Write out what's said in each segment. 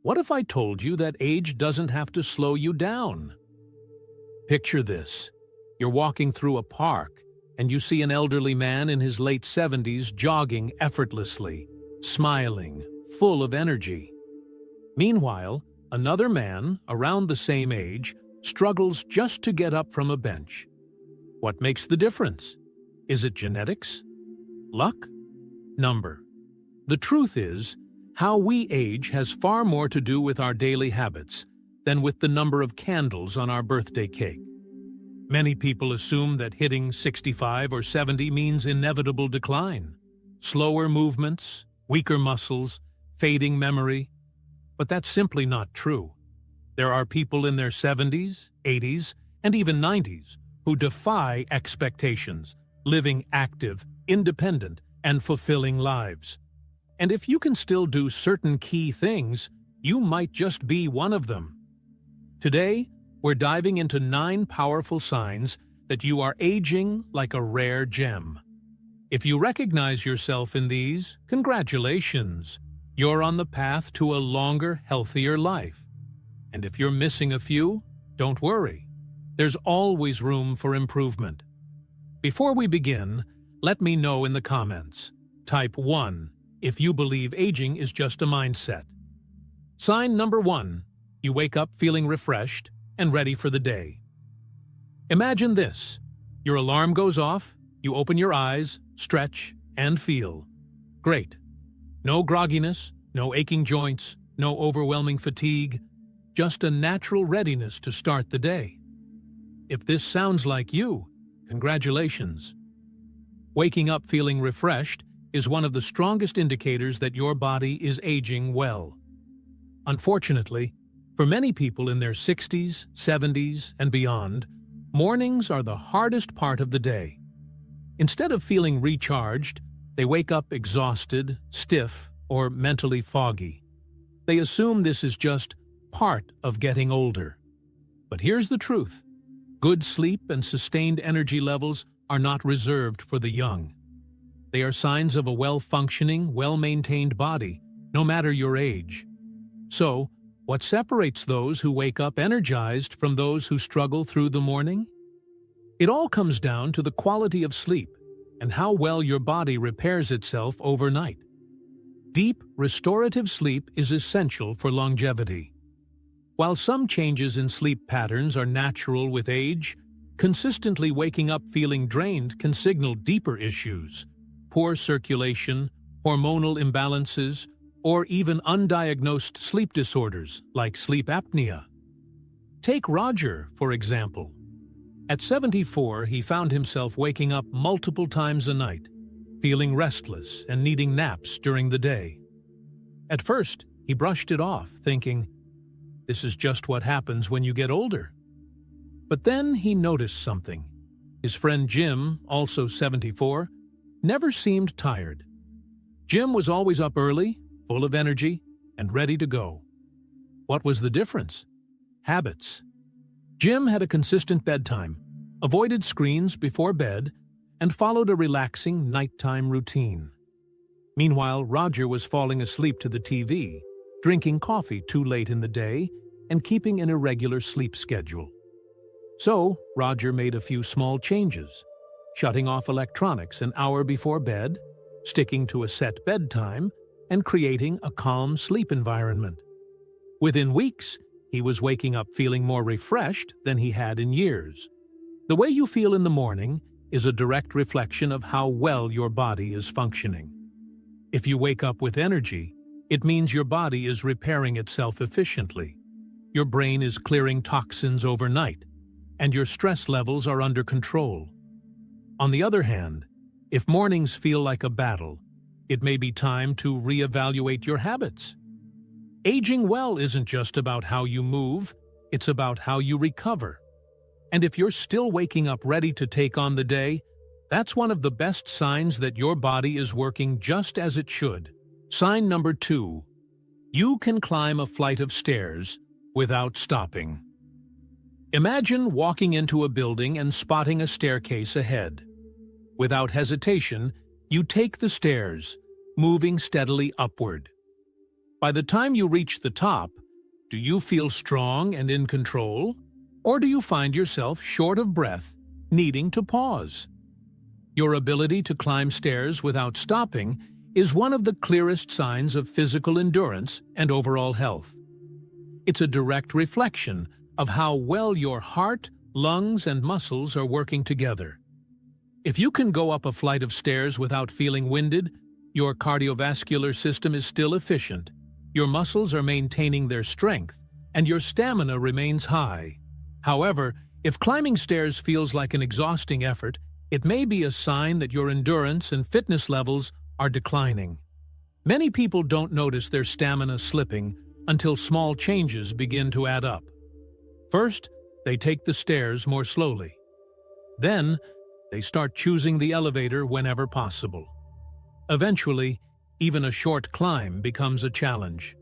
What if I told you that age doesn't have to slow you down? Picture this. You're walking through a park, and you see an elderly man in his late 70s jogging effortlessly, smiling, full of energy. Meanwhile, another man, around the same age, struggles just to get up from a bench. What makes the difference? Is it genetics? Luck? Number? The truth is, how we age has far more to do with our daily habits than with the number of candles on our birthday cake. Many people assume that hitting 65 or 70 means inevitable decline, slower movements, weaker muscles, fading memory. But that's simply not true. There are people in their 70s, 80s, and even 90s who defy expectations, living active, independent, and fulfilling lives. And if you can still do certain key things, you might just be one of them. Today, we're diving into 9 powerful signs that you are aging like a rare gem. If you recognize yourself in these, congratulations! You're on the path to a longer, healthier life. And if you're missing a few, don't worry. There's always room for improvement. Before we begin, let me know in the comments. Type 1 if you believe aging is just a mindset. Sign number 1. You wake up feeling refreshed and ready for the day. Imagine this. Your alarm goes off, you open your eyes, stretch, and feel. Great. No grogginess, no aching joints, no overwhelming fatigue, just a natural readiness to start the day. If this sounds like you, congratulations. Waking up feeling refreshed is one of the strongest indicators that your body is aging well. Unfortunately, for many people in their 60s, 70s, and beyond, mornings are the hardest part of the day. Instead of feeling recharged, they wake up exhausted, stiff, or mentally foggy. They assume this is just part of getting older. But here's the truth. Good sleep and sustained energy levels are not reserved for the young. They are signs of a well-functioning, well-maintained body, no matter your age. So, what separates those who wake up energized from those who struggle through the morning? It all comes down to the quality of sleep and how well your body repairs itself overnight. Deep, restorative sleep is essential for longevity. While some changes in sleep patterns are natural with age, consistently waking up feeling drained can signal deeper issues. Poor circulation, hormonal imbalances, or even undiagnosed sleep disorders like sleep apnea. Take Roger, for example. At 74, he found himself waking up multiple times a night, feeling restless and needing naps during the day. At first, he brushed it off, thinking, "This is just what happens when you get older." But then he noticed something. His friend Jim, also 74, never seemed tired. Jim was always up early, full of energy, and ready to go. What was the difference? Habits. Jim had a consistent bedtime, avoided screens before bed, and followed a relaxing nighttime routine. Meanwhile, Roger was falling asleep to the TV, drinking coffee too late in the day, and keeping an irregular sleep schedule. So, Roger made a few small changes, shutting off electronics an hour before bed, sticking to a set bedtime, and creating a calm sleep environment. Within weeks, he was waking up feeling more refreshed than he had in years. The way you feel in the morning is a direct reflection of how well your body is functioning. If you wake up with energy, it means your body is repairing itself efficiently. Your brain is clearing toxins overnight, and your stress levels are under control. On the other hand, if mornings feel like a battle, it may be time to reevaluate your habits. Aging well isn't just about how you move, it's about how you recover. And if you're still waking up ready to take on the day, that's one of the best signs that your body is working just as it should. Sign number 2. You can climb a flight of stairs without stopping. Imagine walking into a building and spotting a staircase ahead. Without hesitation, you take the stairs, moving steadily upward. By the time you reach the top, do you feel strong and in control? Or do you find yourself short of breath, needing to pause? Your ability to climb stairs without stopping is one of the clearest signs of physical endurance and overall health. It's a direct reflection of how well your heart, lungs, and muscles are working together. If you can go up a flight of stairs without feeling winded, your cardiovascular system is still efficient, your muscles are maintaining their strength, and your stamina remains high. However, if climbing stairs feels like an exhausting effort, it may be a sign that your endurance and fitness levels are declining. Many people don't notice their stamina slipping until small changes begin to add up. First, they take the stairs more slowly. Then, they start choosing the elevator whenever possible. Eventually, even a short climb becomes a challenge.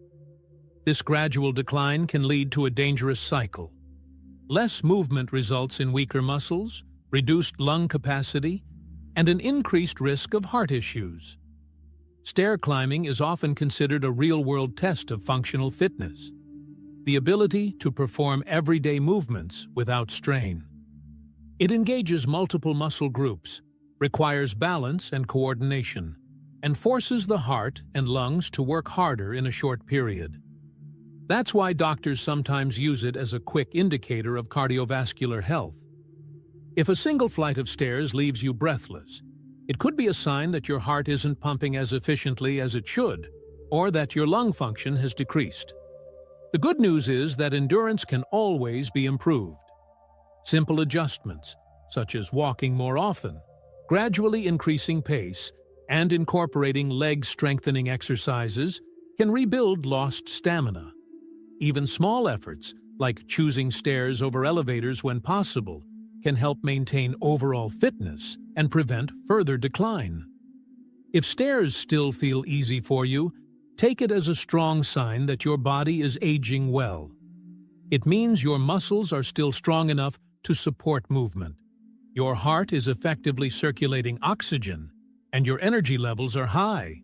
This gradual decline can lead to a dangerous cycle. Less movement results in weaker muscles, reduced lung capacity, and an increased risk of heart issues. Stair climbing is often considered a real-world test of functional fitness, the ability to perform everyday movements without strain. It engages multiple muscle groups, requires balance and coordination, and forces the heart and lungs to work harder in a short period. That's why doctors sometimes use it as a quick indicator of cardiovascular health. If a single flight of stairs leaves you breathless, it could be a sign that your heart isn't pumping as efficiently as it should, or that your lung function has decreased. The good news is that endurance can always be improved. Simple adjustments, such as walking more often, gradually increasing pace, and incorporating leg-strengthening exercises, can rebuild lost stamina. Even small efforts, like choosing stairs over elevators when possible, can help maintain overall fitness and prevent further decline. If stairs still feel easy for you, take it as a strong sign that your body is aging well. It means your muscles are still strong enough to support movement. Your heart is effectively circulating oxygen, and your energy levels are high.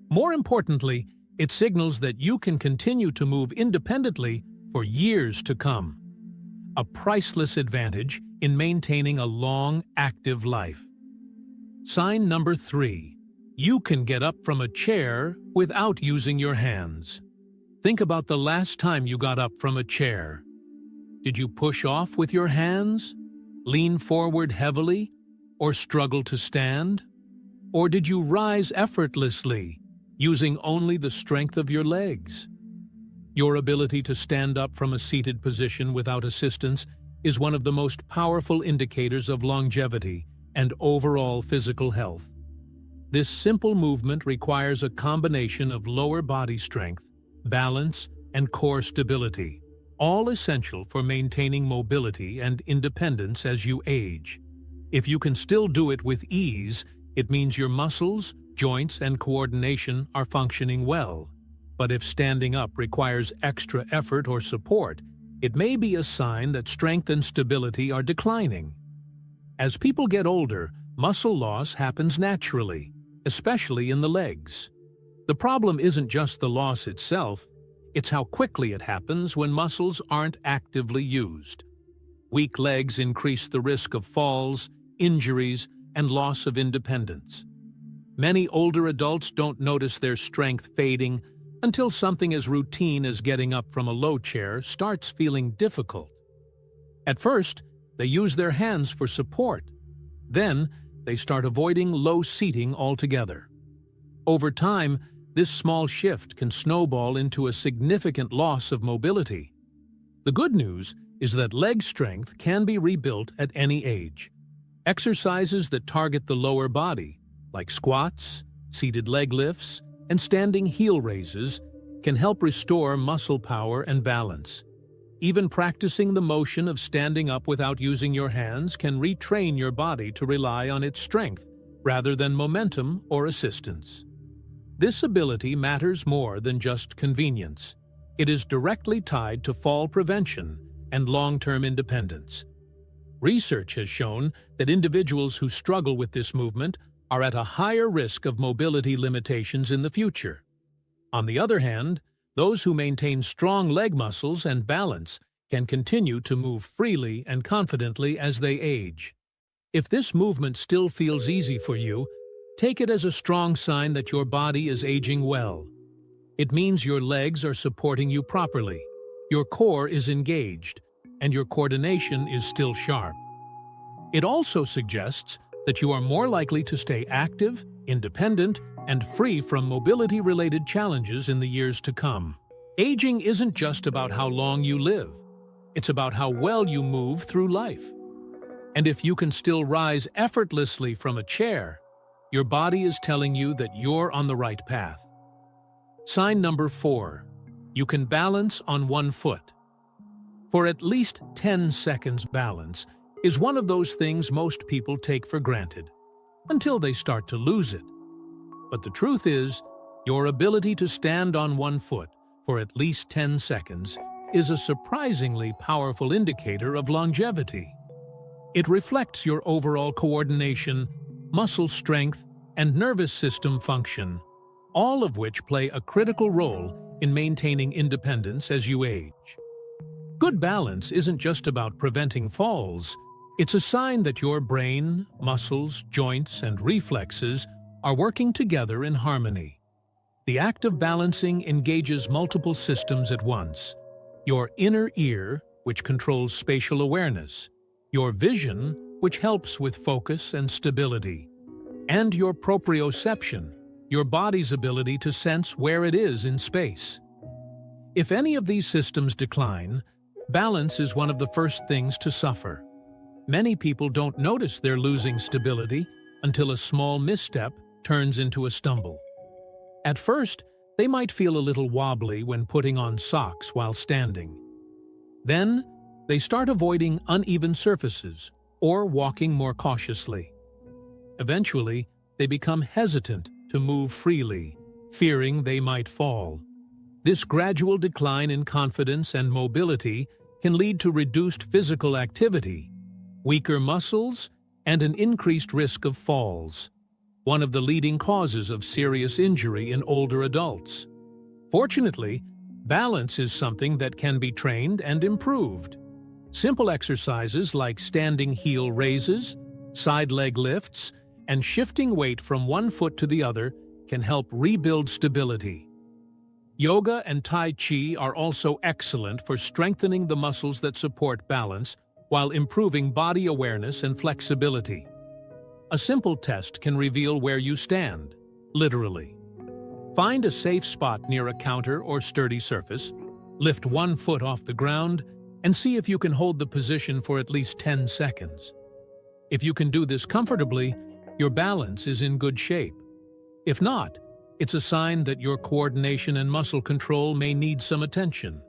More importantly, it signals that you can continue to move independently for years to come. A priceless advantage in maintaining a long, active life. Sign number 3. You can get up from a chair without using your hands. Think about the last time you got up from a chair. Did you push off with your hands, lean forward heavily, or struggle to stand? Or did you rise effortlessly, using only the strength of your legs? Your ability to stand up from a seated position without assistance is one of the most powerful indicators of longevity and overall physical health. This simple movement requires a combination of lower body strength, balance, and core stability, all essential for maintaining mobility and independence as you age. If you can still do it with ease, it means your muscles, joints, and coordination are functioning well. But if standing up requires extra effort or support, it may be a sign that strength and stability are declining. As people get older, muscle loss happens naturally, especially in the legs. The problem isn't just the loss itself, it's how quickly it happens when muscles aren't actively used. Weak legs increase the risk of falls, injuries, and loss of independence. Many older adults don't notice their strength fading until something as routine as getting up from a low chair starts feeling difficult. At first, they use their hands for support. Then, they start avoiding low seating altogether. Over time, this small shift can snowball into a significant loss of mobility. The good news is that leg strength can be rebuilt at any age. Exercises that target the lower body, like squats, seated leg lifts, and standing heel raises, can help restore muscle power and balance. Even practicing the motion of standing up without using your hands can retrain your body to rely on its strength rather than momentum or assistance. This ability matters more than just convenience. It is directly tied to fall prevention and long-term independence. Research has shown that individuals who struggle with this movement are at a higher risk of mobility limitations in the future. On the other hand, those who maintain strong leg muscles and balance can continue to move freely and confidently as they age. If this movement still feels easy for you, take it as a strong sign that your body is aging well. It means your legs are supporting you properly, your core is engaged, and your coordination is still sharp. It also suggests that you are more likely to stay active, independent, and free from mobility-related challenges in the years to come. Aging isn't just about how long you live. It's about how well you move through life. And if you can still rise effortlessly from a chair, your body is telling you that you're on the right path. Sign number 4. You can balance on one foot. For at least 10 seconds, balance is one of those things most people take for granted, until they start to lose it. But the truth is, your ability to stand on one foot for at least 10 seconds is a surprisingly powerful indicator of longevity. It reflects your overall coordination, muscle strength, and nervous system function, all of which play a critical role in maintaining independence as you age. Good balance isn't just about preventing falls. It's a sign that your brain, muscles, joints, and reflexes are working together in harmony. The act of balancing engages multiple systems at once. Your inner ear, which controls spatial awareness, your vision, which helps with focus and stability, and your proprioception, your body's ability to sense where it is in space. If any of these systems decline, balance is one of the first things to suffer. Many people don't notice they're losing stability until a small misstep turns into a stumble. At first, they might feel a little wobbly when putting on socks while standing. Then, they start avoiding uneven surfaces or walking more cautiously. Eventually, they become hesitant to move freely, fearing they might fall. This gradual decline in confidence and mobility can lead to reduced physical activity, weaker muscles, and an increased risk of falls, one of the leading causes of serious injury in older adults. Fortunately, balance is something that can be trained and improved. Simple exercises like standing heel raises, side leg lifts, and shifting weight from one foot to the other can help rebuild stability. Yoga and Tai Chi are also excellent for strengthening the muscles that support balance while improving body awareness and flexibility. A simple test can reveal where you stand, literally. Find a safe spot near a counter or sturdy surface, lift one foot off the ground, and see if you can hold the position for at least 10 seconds. If you can do this comfortably, your balance is in good shape. If not, it's a sign that your coordination and muscle control may need some attention.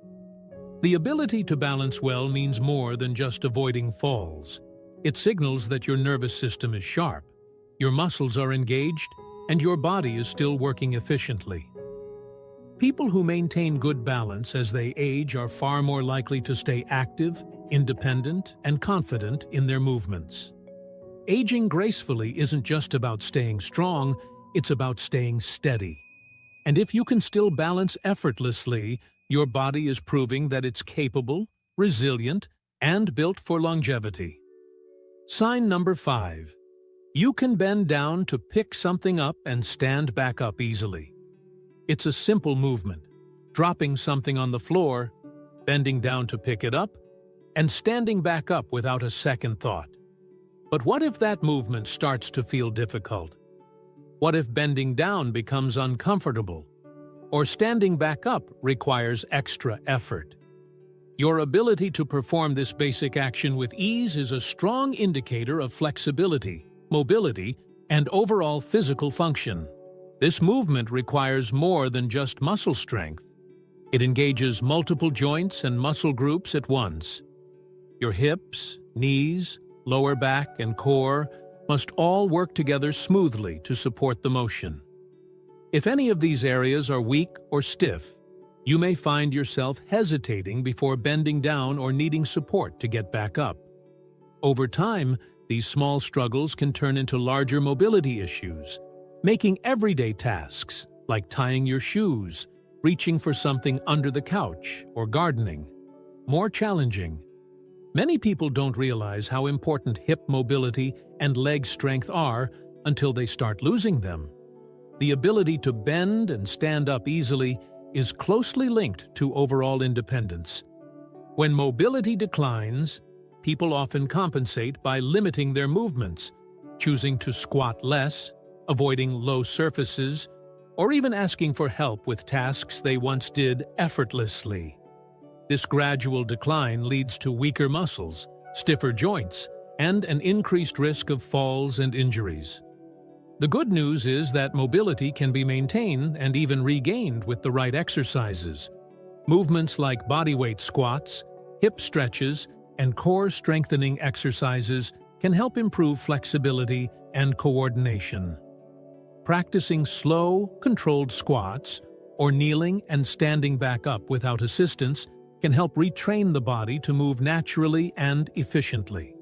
The ability to balance well means more than just avoiding falls. It signals that your nervous system is sharp, your muscles are engaged, and your body is still working efficiently. People who maintain good balance as they age are far more likely to stay active, independent, and confident in their movements. Aging gracefully isn't just about staying strong, it's about staying steady. And if you can still balance effortlessly, your body is proving that it's capable, resilient, and built for longevity. Sign number 5. You can bend down to pick something up and stand back up easily. It's a simple movement, dropping something on the floor, bending down to pick it up, and standing back up without a second thought. But what if that movement starts to feel difficult? What if bending down becomes uncomfortable? Or standing back up requires extra effort? Your ability to perform this basic action with ease is a strong indicator of flexibility, mobility, and overall physical function. This movement requires more than just muscle strength. It engages multiple joints and muscle groups at once. Your hips, knees, lower back, and core must all work together smoothly to support the motion. If any of these areas are weak or stiff, you may find yourself hesitating before bending down or needing support to get back up. Over time, these small struggles can turn into larger mobility issues, making everyday tasks, like tying your shoes, reaching for something under the couch, or gardening. More challenging. Many people don't realize how important hip mobility and leg strength are until they start losing them. The ability to bend and stand up easily is closely linked to overall independence. When mobility declines, people often compensate by limiting their movements, choosing to squat less, avoiding low surfaces, or even asking for help with tasks they once did effortlessly. This gradual decline leads to weaker muscles, stiffer joints, and an increased risk of falls and injuries. The good news is that mobility can be maintained and even regained with the right exercises. Movements like bodyweight squats, hip stretches, and core strengthening exercises can help improve flexibility and coordination. Practicing slow, controlled squats or kneeling and standing back up without assistance can help retrain the body to move naturally and efficiently.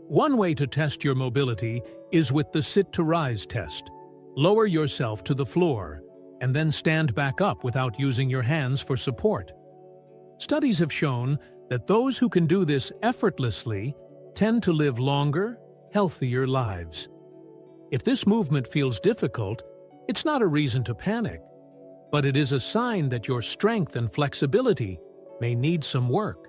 One way to test your mobility is with the sit-to-rise test. Lower yourself to the floor and then stand back up without using your hands for support. Studies have shown that those who can do this effortlessly tend to live longer, healthier lives. If this movement feels difficult, it's not a reason to panic, but it is a sign that your strength and flexibility may need some work.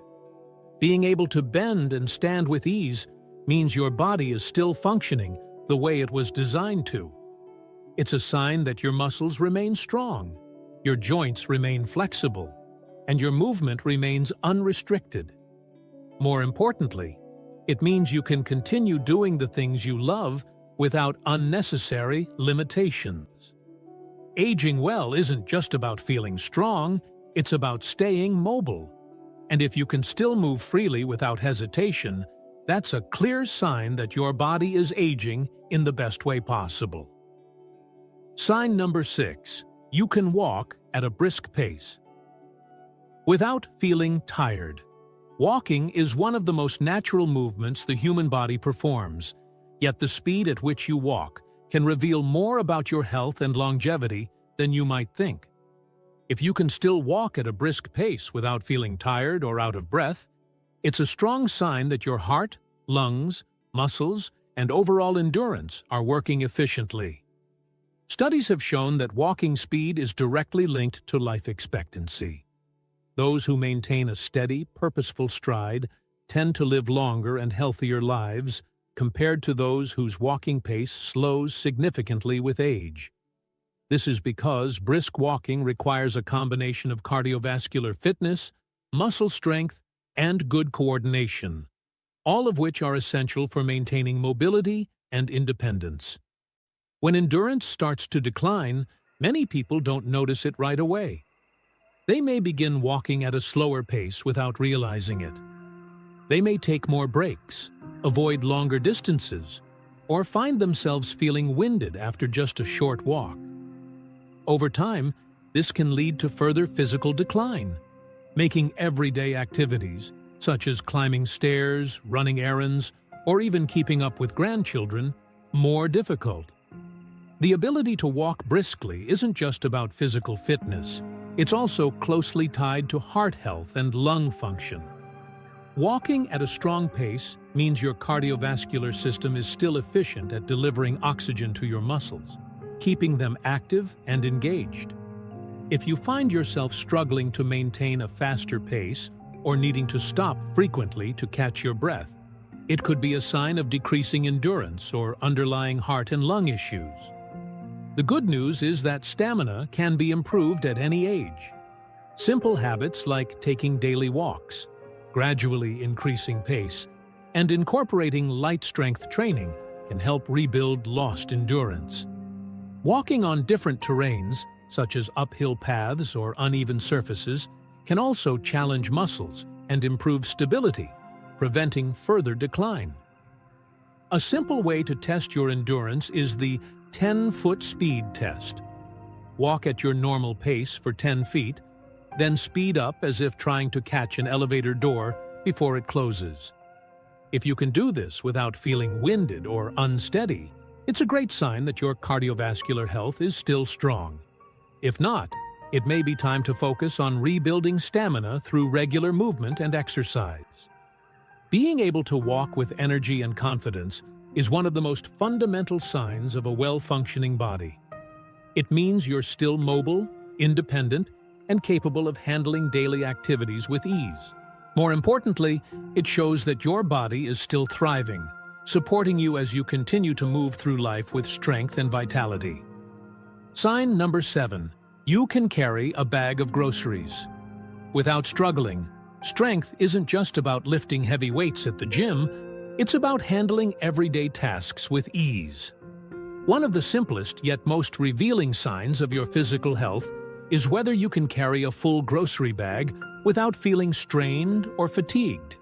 Being able to bend and stand with ease means your body is still functioning the way it was designed to. It's a sign that your muscles remain strong, your joints remain flexible, and your movement remains unrestricted. More importantly, it means you can continue doing the things you love without unnecessary limitations. Aging well isn't just about feeling strong, it's about staying mobile. And if you can still move freely without hesitation, that's a clear sign that your body is aging in the best way possible. Sign number 6. You can walk at a brisk pace. Without feeling tired. Walking is one of the most natural movements the human body performs, yet the speed at which you walk can reveal more about your health and longevity than you might think. If you can still walk at a brisk pace without feeling tired or out of breath, it's a strong sign that your heart, lungs, muscles, and overall endurance are working efficiently. Studies have shown that walking speed is directly linked to life expectancy. Those who maintain a steady, purposeful stride tend to live longer and healthier lives compared to those whose walking pace slows significantly with age. This is because brisk walking requires a combination of cardiovascular fitness, muscle strength, and good coordination, all of which are essential for maintaining mobility and independence. When endurance starts to decline, many people don't notice it right away. They may begin walking at a slower pace without realizing it. They may take more breaks, avoid longer distances, or find themselves feeling winded after just a short walk. Over time, this can lead to further physical decline, making everyday activities, such as climbing stairs, running errands, or even keeping up with grandchildren, more difficult. The ability to walk briskly isn't just about physical fitness. It's also closely tied to heart health and lung function. Walking at a strong pace means your cardiovascular system is still efficient at delivering oxygen to your muscles, keeping them active and engaged. If you find yourself struggling to maintain a faster pace or needing to stop frequently to catch your breath, it could be a sign of decreasing endurance or underlying heart and lung issues. The good news is that stamina can be improved at any age. Simple habits like taking daily walks, gradually increasing pace, and incorporating light strength training can help rebuild lost endurance. Walking on different terrains, such as uphill paths or uneven surfaces, can also challenge muscles and improve stability, preventing further decline. A simple way to test your endurance is the 10-foot speed test. Walk at your normal pace for 10 feet, then speed up as if trying to catch an elevator door before it closes. If you can do this without feeling winded or unsteady, it's a great sign that your cardiovascular health is still strong. If not, it may be time to focus on rebuilding stamina through regular movement and exercise. Being able to walk with energy and confidence is one of the most fundamental signs of a well-functioning body. It means you're still mobile, independent, and capable of handling daily activities with ease. More importantly, it shows that your body is still thriving, supporting you as you continue to move through life with strength and vitality. Sign number 7. You can carry a bag of groceries. Without struggling, strength isn't just about lifting heavy weights at the gym, it's about handling everyday tasks with ease. One of the simplest yet most revealing signs of your physical health is whether you can carry a full grocery bag without feeling strained or fatigued.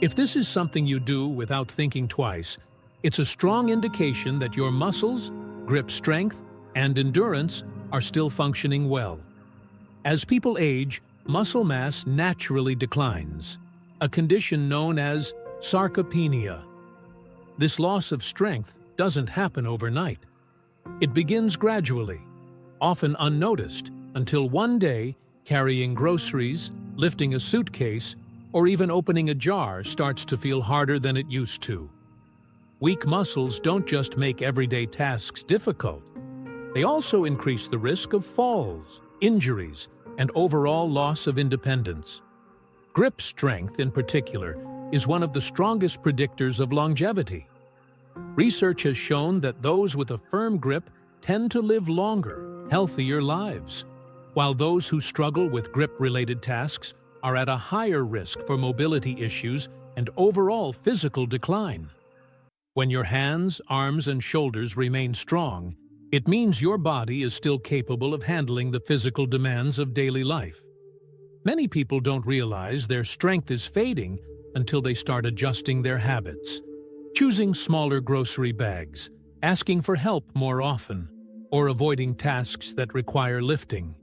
If this is something you do without thinking twice, it's a strong indication that your muscles, grip strength, and endurance are still functioning well. As people age, muscle mass naturally declines, a condition known as sarcopenia. This loss of strength doesn't happen overnight. It begins gradually, often unnoticed, until one day, carrying groceries, lifting a suitcase, or even opening a jar starts to feel harder than it used to. Weak muscles don't just make everyday tasks difficult. They also increase the risk of falls, injuries, and overall loss of independence. Grip strength, in particular, is one of the strongest predictors of longevity. Research has shown that those with a firm grip tend to live longer, healthier lives, while those who struggle with grip-related tasks are at a higher risk for mobility issues and overall physical decline. When your hands, arms, and shoulders remain strong, it means your body is still capable of handling the physical demands of daily life. Many people don't realize their strength is fading until they start adjusting their habits, choosing smaller grocery bags, asking for help more often, or avoiding tasks that require lifting.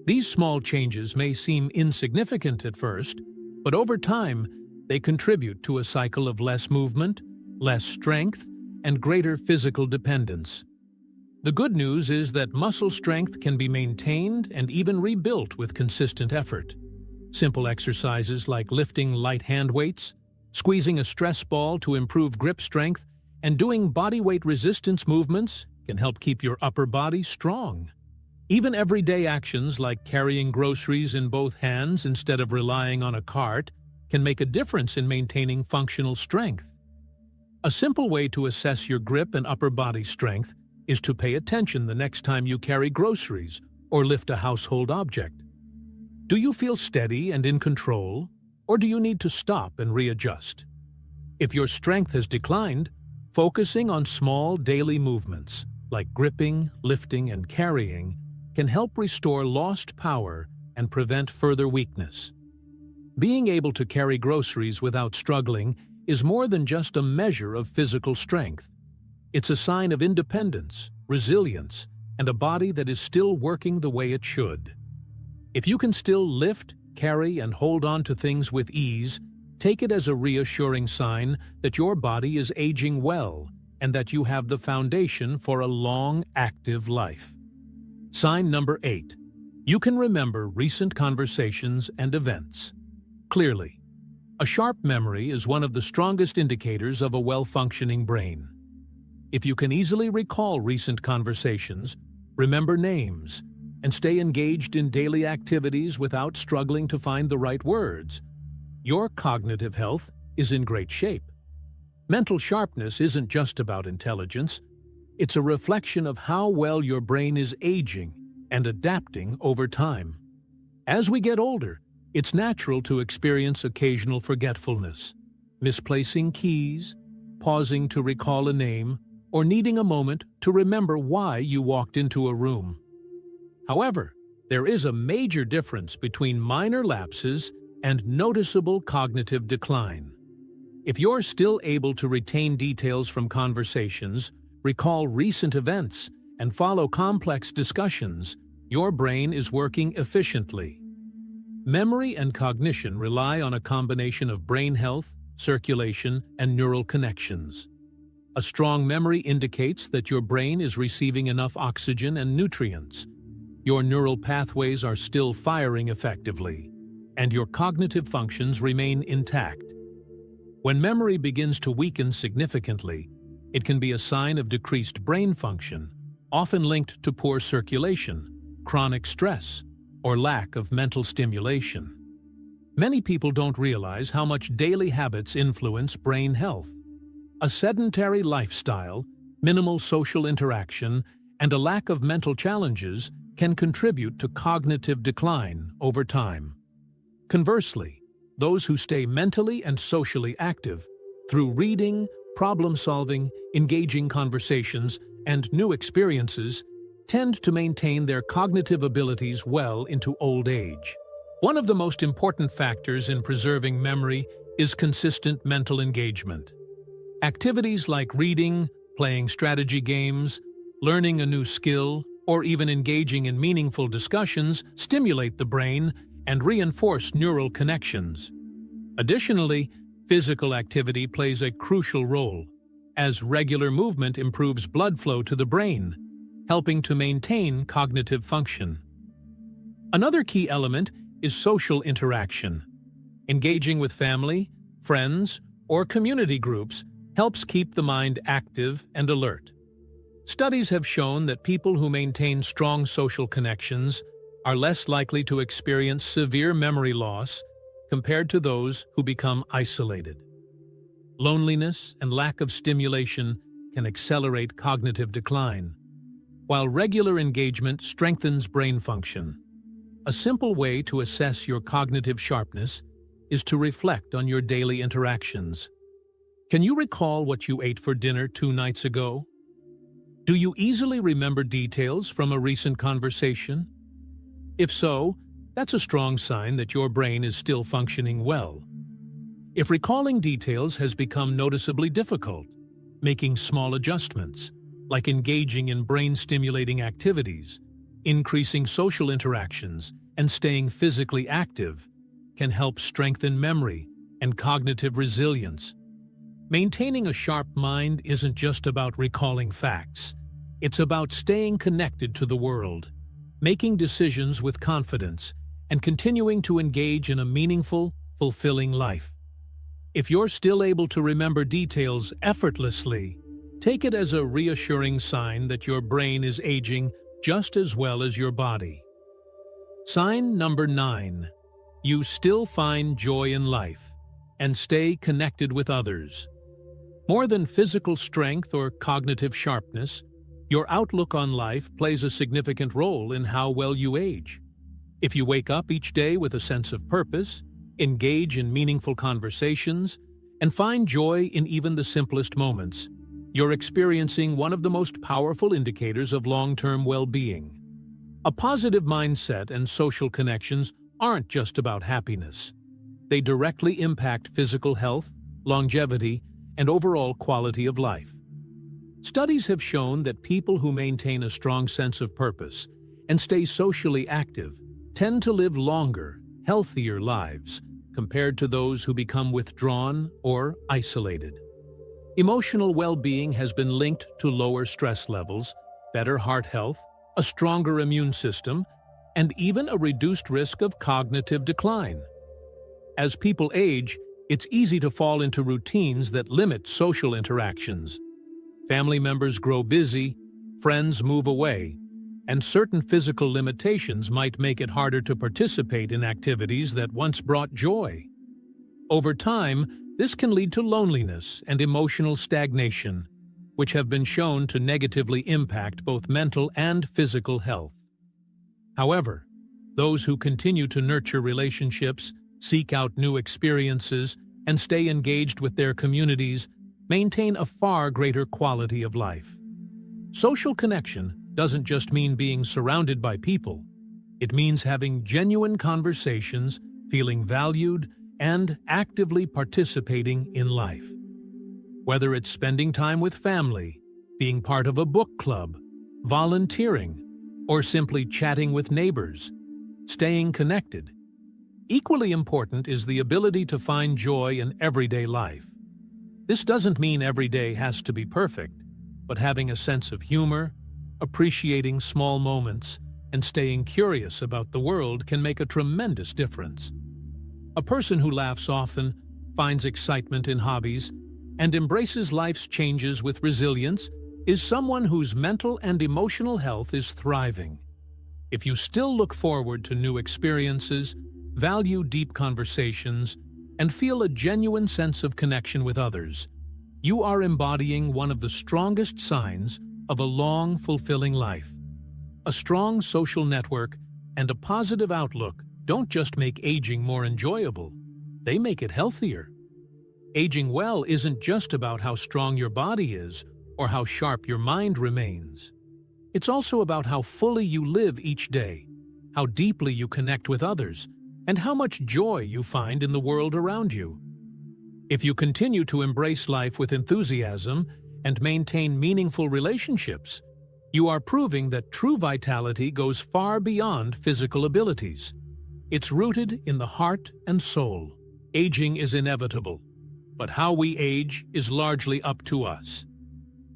These small changes may seem insignificant at first, but over time, they contribute to a cycle of less movement, less strength, and greater physical dependence. The good news is that muscle strength can be maintained and even rebuilt with consistent effort. Simple exercises like lifting light hand weights, squeezing a stress ball to improve grip strength, and doing bodyweight resistance movements can help keep your upper body strong. Even everyday actions like carrying groceries in both hands instead of relying on a cart can make a difference in maintaining functional strength. A simple way to assess your grip and upper body strength is to pay attention the next time you carry groceries or lift a household object. Do you feel steady and in control, or do you need to stop and readjust? If your strength has declined, focusing on small daily movements like gripping, lifting, and carrying can help restore lost power and prevent further weakness. Being able to carry groceries without struggling is more than just a measure of physical strength. It's a sign of independence, resilience, and a body that is still working the way it should. If you can still lift, carry, and hold on to things with ease, take it as a reassuring sign that your body is aging well and that you have the foundation for a long, active life. Sign number 8. You can remember recent conversations and events clearly. A sharp memory is one of the strongest indicators of a well-functioning brain. If you can easily recall recent conversations, remember names, and stay engaged in daily activities without struggling to find the right words, your cognitive health is in great shape. Mental sharpness isn't just about intelligence. It's a reflection of how well your brain is aging and adapting over time. As we get older, it's natural to experience occasional forgetfulness, misplacing keys, pausing to recall a name, or needing a moment to remember why you walked into a room. However, there is a major difference between minor lapses and noticeable cognitive decline. If you're still able to retain details from conversations, recall recent events, and follow complex discussions, your brain is working efficiently. Memory and cognition rely on a combination of brain health, circulation, and neural connections. A strong memory indicates that your brain is receiving enough oxygen and nutrients. your neural pathways are still firing effectively, and your cognitive functions remain intact. When memory begins to weaken significantly, it can be a sign of decreased brain function, often linked to poor circulation, chronic stress, or lack of mental stimulation. Many people don't realize how much daily habits influence brain health. A sedentary lifestyle, minimal social interaction, and a lack of mental challenges can contribute to cognitive decline over time. Conversely, those who stay mentally and socially active through reading, problem-solving, engaging conversations, and new experiences tend to maintain their cognitive abilities well into old age. One of the most important factors in preserving memory is consistent mental engagement. Activities like reading, playing strategy games, learning a new skill, or even engaging in meaningful discussions stimulate the brain and reinforce neural connections. Additionally, physical activity plays a crucial role, as regular movement improves blood flow to the brain, helping to maintain cognitive function. Another key element is social interaction. Engaging with family, friends, or community groups helps keep the mind active and alert. Studies have shown that people who maintain strong social connections are less likely to experience severe memory loss compared to those who become isolated. Loneliness and lack of stimulation can accelerate cognitive decline, while regular engagement strengthens brain function. A simple way to assess your cognitive sharpness is to reflect on your daily interactions. Can you recall what you ate for dinner 2 nights ago? Do you easily remember details from a recent conversation? If so, that's a strong sign that your brain is still functioning well. If recalling details has become noticeably difficult, making small adjustments, like engaging in brain-stimulating activities, increasing social interactions, and staying physically active, can help strengthen memory and cognitive resilience. Maintaining a sharp mind isn't just about recalling facts. It's about staying connected to the world, making decisions with confidence, and continuing to engage in a meaningful, fulfilling life. If you're still able to remember details effortlessly, take it as a reassuring sign that your brain is aging just as well as your body. Sign number 9. You still find joy in life and stay connected with others. More than physical strength or cognitive sharpness, your outlook on life plays a significant role in how well you age. If you wake up each day with a sense of purpose, engage in meaningful conversations, and find joy in even the simplest moments, you're experiencing one of the most powerful indicators of long-term well-being. A positive mindset and social connections aren't just about happiness. They directly impact physical health, longevity, and overall quality of life. Studies have shown that people who maintain a strong sense of purpose and stay socially active tend to live longer, healthier lives compared to those who become withdrawn or isolated. Emotional well-being has been linked to lower stress levels, better heart health, a stronger immune system, and even a reduced risk of cognitive decline. As people age, it's easy to fall into routines that limit social interactions. Family members grow busy, friends move away, and certain physical limitations might make it harder to participate in activities that once brought joy. Over time, this can lead to loneliness and emotional stagnation, which have been shown to negatively impact both mental and physical health. However, those who continue to nurture relationships, seek out new experiences, and stay engaged with their communities maintain a far greater quality of life. Social connection doesn't just mean being surrounded by people. It means having genuine conversations, feeling valued, and actively participating in life. Whether it's spending time with family, being part of a book club, volunteering, or simply chatting with neighbors, staying connected. Equally important is the ability to find joy in everyday life. This doesn't mean every day has to be perfect, but having a sense of humor, appreciating small moments, and staying curious about the world can make a tremendous difference. A person who laughs often, finds excitement in hobbies, and embraces life's changes with resilience is someone whose mental and emotional health is thriving. If you still look forward to new experiences, value deep conversations, and feel a genuine sense of connection with others, you are embodying one of the strongest signs of a long, fulfilling life. A strong social network and a positive outlook don't just make aging more enjoyable, they make it healthier. Aging well isn't just about how strong your body is or how sharp your mind remains. It's also about how fully you live each day, how deeply you connect with others, and how much joy you find in the world around you. If you continue to embrace life with enthusiasm and maintain meaningful relationships, you are proving that true vitality goes far beyond physical abilities. It's rooted in the heart and soul. Aging is inevitable, but how we age is largely up to us.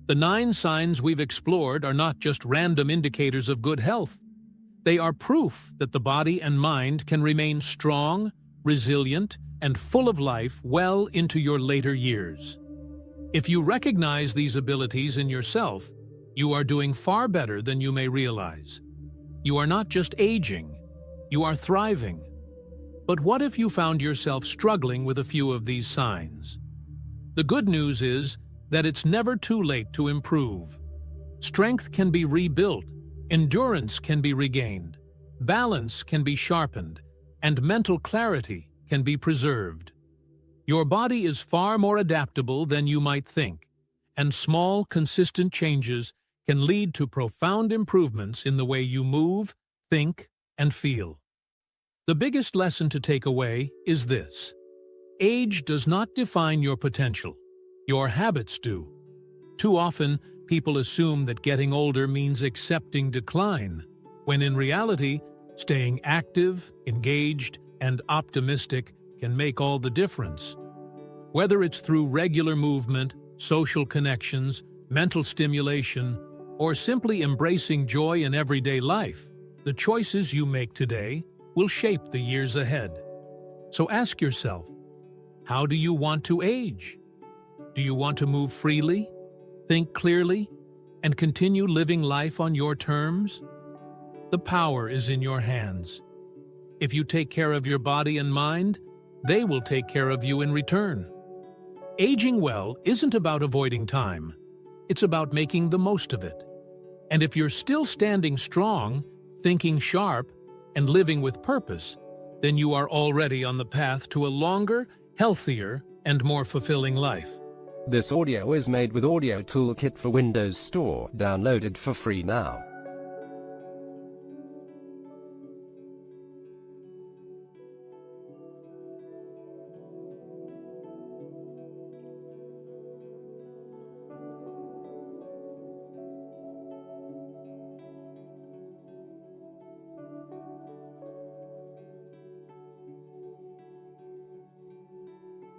The 9 signs we've explored are not just random indicators of good health. They are proof that the body and mind can remain strong, resilient, and full of life well into your later years. If you recognize these abilities in yourself, you are doing far better than you may realize. You are not just aging, you are thriving. But what if you found yourself struggling with a few of these signs? The good news is that it's never too late to improve. Strength can be rebuilt, endurance can be regained, balance can be sharpened, and mental clarity can be preserved. Your body is far more adaptable than you might think, and small, consistent changes can lead to profound improvements in the way you move, think, and feel. The biggest lesson to take away is this: age does not define your potential. Your habits do. Too often, people assume that getting older means accepting decline, when in reality, staying active, engaged, and optimistic can make all the difference. Whether it's through regular movement, social connections, mental stimulation, or simply embracing joy in everyday life, the choices you make today will shape the years ahead. So ask yourself, how do you want to age? Do you want to move freely, think clearly, and continue living life on your terms? The power is in your hands. If you take care of your body and mind, they will take care of you in return. Aging well isn't about avoiding time. It's about making the most of it. And if you're still standing strong, thinking sharp, and living with purpose, then you are already on the path to a longer, healthier, and more fulfilling life. This audio is made with Audio Toolkit for Windows Store, downloaded for free now.